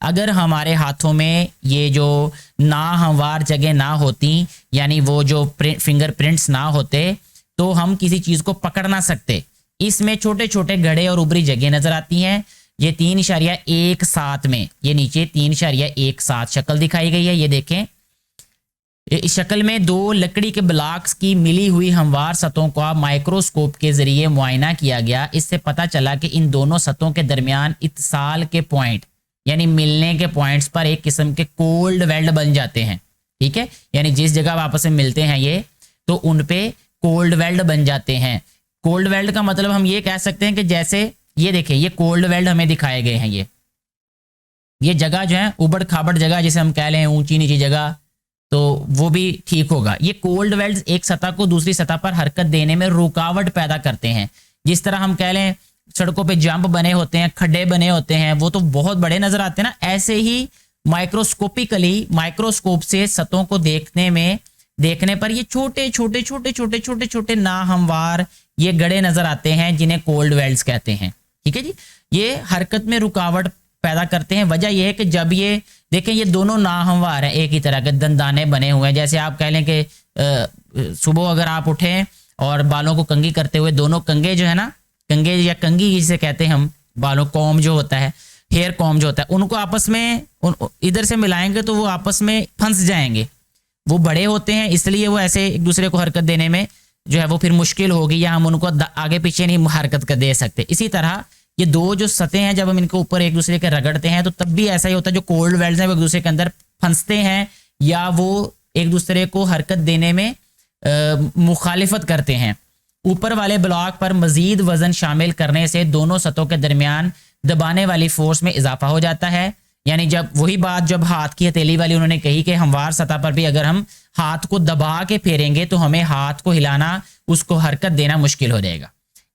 اگر ہمارے ہاتھوں میں یہ جو ناہموار جگہ نہ ہوتی یعنی وہ جو فنگر پرنٹس نہ ہوتے تو ہم کسی چیز کو پکڑ نہ سکتے. اس میں چھوٹے چھوٹے گڑھے اور ابری جگہ نظر آتی ہیں. یہ 3.17 میں یہ نیچے 3.17 شکل دکھائی گئی ہے. یہ دیکھیں اس شکل میں 2 لکڑی کے بلاکس کی ملی ہوئی ہموار سطحوں کا مائکروسکوپ کے ذریعے معائنہ کیا گیا. اس سے پتہ چلا کہ ان دونوں سطحوں کے درمیان اتصال کے پوائنٹ یعنی ملنے کے پوائنٹس پر ایک قسم کے کولڈ ویلڈ بن جاتے ہیں. ٹھیک ہے, یعنی جس جگہ آپس میں ملتے ہیں یہ تو ان پہ کولڈ ویلڈ بن جاتے ہیں. کولڈ ویلڈ کا مطلب ہم یہ کہہ سکتے ہیں کہ جیسے یہ دیکھیں یہ کولڈ ویلڈ ہمیں دکھائے گئے ہیں. یہ جگہ جو ہے اوبڑ کھابڑ جگہ جسے ہم کہہ لیں اونچی نیچی جگہ تو وہ بھی ٹھیک ہوگا. یہ کولڈ ویلڈ ایک سطح کو دوسری سطح پر حرکت دینے میں رکاوٹ پیدا کرتے ہیں. جس طرح ہم کہہ لیں سڑکوں پہ جمپ بنے ہوتے ہیں, کھڈے بنے ہوتے ہیں, وہ تو بہت بڑے نظر آتے ہیں نا. ایسے ہی مائکروسکوپیکلی مائکروسکوپ سے سطحوں کو دیکھنے پر یہ چھوٹے چھوٹے چھوٹے چھوٹے چھوٹے چھوٹے ناہموار یہ گڑھے نظر آتے ہیں جنہیں کولڈ ویلڈز کہتے ہیں. ٹھیک ہے جی, یہ حرکت میں رکاوٹ پیدا کرتے ہیں. وجہ یہ ہے کہ جب یہ دیکھیں یہ دونوں ناہموار ہیں, ایک ہی طرح کے دندانے بنے ہوئے ہیں. جیسے آپ کہہ لیں کہ صبح اگر آپ اٹھیں اور بالوں کو کنگھی کرتے ہوئے دونوں کنگھے جو ہے نا, کنگھے یا کنگھی جسے کہتے ہیں ہم, بالوں کوم جو ہوتا ہے, ہیئر کوم جو ہوتا ہے, ان کو آپس میں ادھر سے ملائیں گے تو وہ آپس میں پھنس جائیں گے. وہ بڑے ہوتے ہیں اس لیے وہ ایسے ایک دوسرے کو حرکت دینے میں جو ہے وہ پھر مشکل ہوگی, یا ہم ان کو آگے پیچھے نہیں حرکت کر دے سکتے. اسی طرح یہ دو جو سطحیں ہیں جب ہم ان کے اوپر ایک دوسرے کے رگڑتے ہیں تو تب بھی ایسا ہی ہوتا ہے. جو کولڈ ویلڈز ہیں وہ ایک دوسرے کے اندر پھنستے ہیں یا وہ ایک دوسرے کو حرکت دینے میں مخالفت کرتے ہیں. اوپر والے بلاک پر مزید وزن شامل کرنے سے دونوں سطحوں کے درمیان دبانے والی فورس میں اضافہ ہو جاتا ہے. یعنی جب وہی بات جب ہاتھ کی ہتھیلی والی انہوں نے کہی کہ ہموار سطح پر بھی اگر ہم ہاتھ کو دبا کے پھیریں گے تو ہمیں ہاتھ کو ہلانا, اس کو حرکت دینا مشکل ہو جائے گا.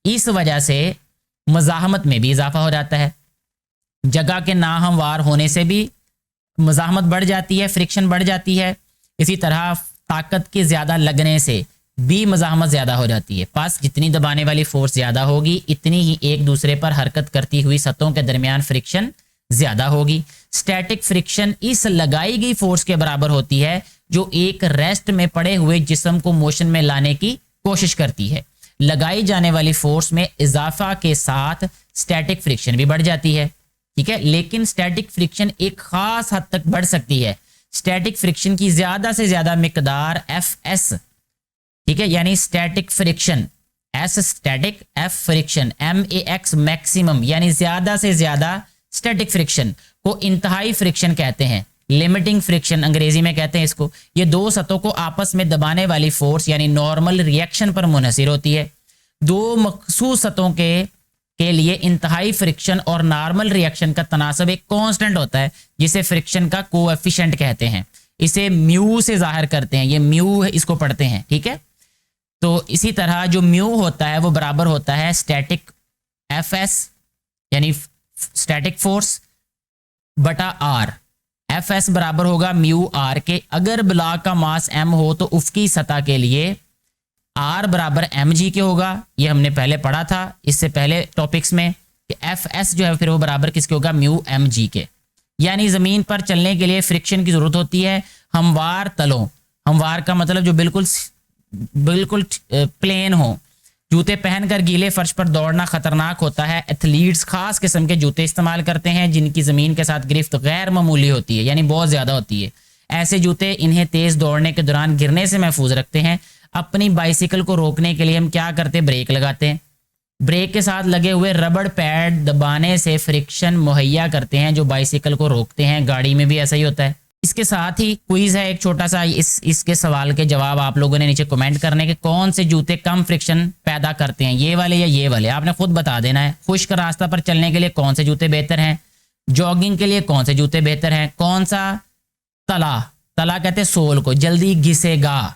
اس وجہ سے مزاحمت میں بھی اضافہ ہو جاتا ہے. جگہ کے ناہموار ہونے سے بھی مزاحمت بڑھ جاتی ہے, فرکشن بڑھ جاتی ہے. اسی طرح طاقت کے زیادہ لگنے سے بھی مزاحمت زیادہ ہو جاتی ہے. پس جتنی دبانے والی فورس زیادہ ہوگی اتنی ہی ایک دوسرے پر حرکت کرتی ہوئی سطحوں کے درمیان فرکشن زیادہ ہوگی. سٹیٹک فرکشن اس لگائی گئی فورس کے برابر ہوتی ہے جو ایک ریسٹ میں پڑے ہوئے جسم کو موشن میں لانے کی کوشش کرتی ہے. لگائی جانے والی فورس میں اضافہ کے ساتھ سٹیٹک فرکشن بھی بڑھ جاتی ہے. ٹھیک ہے, لیکن سٹیٹک فرکشن ایک خاص حد تک بڑھ سکتی ہے. سٹیٹک فرکشن کی زیادہ سے زیادہ مقدار ایف ایس, ٹھیک ہے, یعنی static friction S static, F friction, M A X maximum, یعنی زیادہ سے زیادہ سٹیٹک فرکشن کو انتہائی فرکشن کہتے ہیں. لمیٹنگ فرکشن انگریزی میں کہتے ہیں اس کو. یہ دو سطحوں کو آپس میں دبانے والی فورس یعنی نارمل ریئیکشن پر منحصر ہوتی ہے. دو مخصوص سطحوں کے لیے انتہائی فرکشن اور نارمل ریئیکشن کا تناسب ایک کانسٹنٹ ہوتا ہے جسے فرکشن کا کوایفیشنٹ کہتے ہیں. اسے میو سے ظاہر کرتے ہیں, یہ میو اس کو پڑھتے ہیں. ٹھیک ہے, تو اسی طرح جو میو ہوتا ہے وہ برابر ہوتا ہے سٹیٹک ایف ایس یعنی سٹیٹک فورس بٹا آر. ایف ایس برابر ہوگا میو آر کے. اگر بلاک کا ماس ایم ہو تو افقی سطح کے لیے آر برابر ایم جی کے ہوگا. یہ ہم نے پہلے پڑھا تھا اس سے پہلے ٹاپکس میں کہ ایف ایس جو ہے پھر وہ برابر کس کے ہوگا, میو ایم جی کے. یعنی زمین پر چلنے کے لیے فرکشن کی ضرورت ہوتی ہے ہموار تلوں. ہموار کا مطلب جو بالکل پلین ہو. جوتے پہن کر گیلے فرش پر دوڑنا خطرناک ہوتا ہے. ایتھلیٹس خاص قسم کے جوتے استعمال کرتے ہیں جن کی زمین کے ساتھ گرفت غیر معمولی ہوتی ہے, یعنی بہت زیادہ ہوتی ہے. ایسے جوتے انہیں تیز دوڑنے کے دوران گرنے سے محفوظ رکھتے ہیں. اپنی بائسیکل کو روکنے کے لیے ہم کیا کرتے, بریک لگاتے ہیں. بریک کے ساتھ لگے ہوئے ربڑ پیڈ دبانے سے فرکشن مہیا کرتے ہیں جو بائسیکل کو روکتے ہیں. گاڑی میں بھی ایسا ہی ہوتا ہے. اس کے ساتھ ہی کوئز ہے ایک چھوٹا سا, اس کے سوال کے جواب آپ لوگوں نے نیچے کمنٹ کرنے کہ کون سے جوتے کم فرکشن پیدا کرتے ہیں, یہ والے یا یہ والے. آپ نے خود بتا دینا ہے. خشک راستہ پر چلنے کے لیے کون سے جوتے بہتر ہیں, جاگنگ کے لیے کون سے جوتے بہتر ہیں, کون سا تلا کہتے ہیں سول کو, جلدی گھسے گا.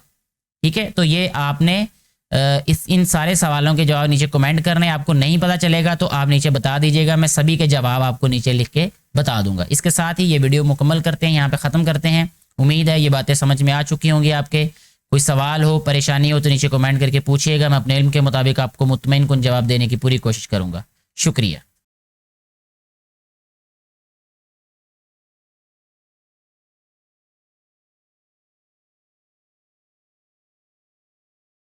ٹھیک ہے, تو یہ آپ نے ان سارے سوالوں کے جواب نیچے کمنٹ کرنے. آپ کو نہیں پتہ چلے گا تو آپ نیچے بتا دیجیے گا, میں سبھی کے جواب آپ کو نیچے لکھ کے بتا دوں گا. اس کے ساتھ ہی یہ ویڈیو مکمل کرتے ہیں, یہاں پہ ختم کرتے ہیں. امید ہے یہ باتیں سمجھ میں آ چکی ہوں گی آپ کے. کوئی سوال ہو, پریشانی ہو تو نیچے کمنٹ کر کے پوچھیے گا. میں اپنے علم کے مطابق آپ کو مطمئن کن جواب دینے کی پوری کوشش کروں گا. شکریہ.